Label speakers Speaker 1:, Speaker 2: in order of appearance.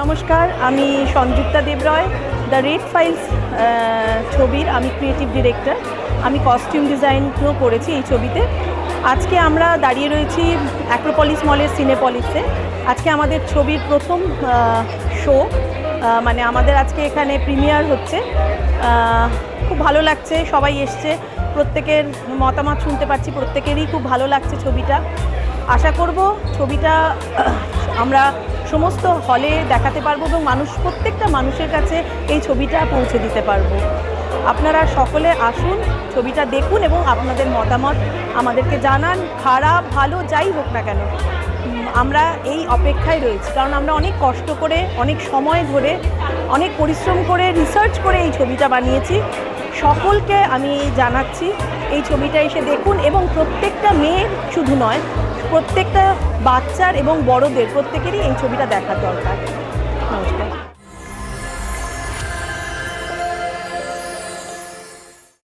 Speaker 1: নমস্কার, আমি Sanjukta দেবরয়, the red files ছবির আমি ক্রিয়েটিভ ডিরেক্টর। আমি কস্টিউম ডিজাইনও করেছি এই ছবিতে। আজকে আমরা দাঁড়িয়ে রয়েছি অ্যাক্রোপলিস মলের সিনেপলিসে। আজকে আমাদের ছবির প্রথম শো, মানে আমাদের আজকে এখানে প্রিমিয়ার হচ্ছে। খুব ভালো লাগছে, সবাই এসছে, প্রত্যেকের মতামত শুনতে পাচ্ছি, প্রত্যেকেরই খুব ভালো লাগছে ছবিটা। আশা করব ছবিটা আমরা সমস্ত হলে দেখাতে পারবো এবং প্রত্যেকটা মানুষের কাছে এই ছবিটা পৌঁছে দিতে পারবো। আপনারা সকলে আসুন, ছবিটা দেখুন এবং আপনাদের মতামত আমাদেরকে জানান। খারাপ ভালো যাই হোক না কেন, আমরা এই অপেক্ষায় রয়েছি, কারণ আমরা অনেক কষ্ট করে, অনেক সময় ধরে, অনেক পরিশ্রম করে, রিসার্চ করে এই ছবিটা বানিয়েছি। সকলকে আমি জানাচ্ছি এই ছবিটা এসে দেখুন এবং প্রত্যেকটা মেয়ের শুধু নয়, প্রত্যেকটা বাচ্চার এবং বড়দের প্রত্যেকেরই এই ছবিটা দেখা দরকার। নমস্কার।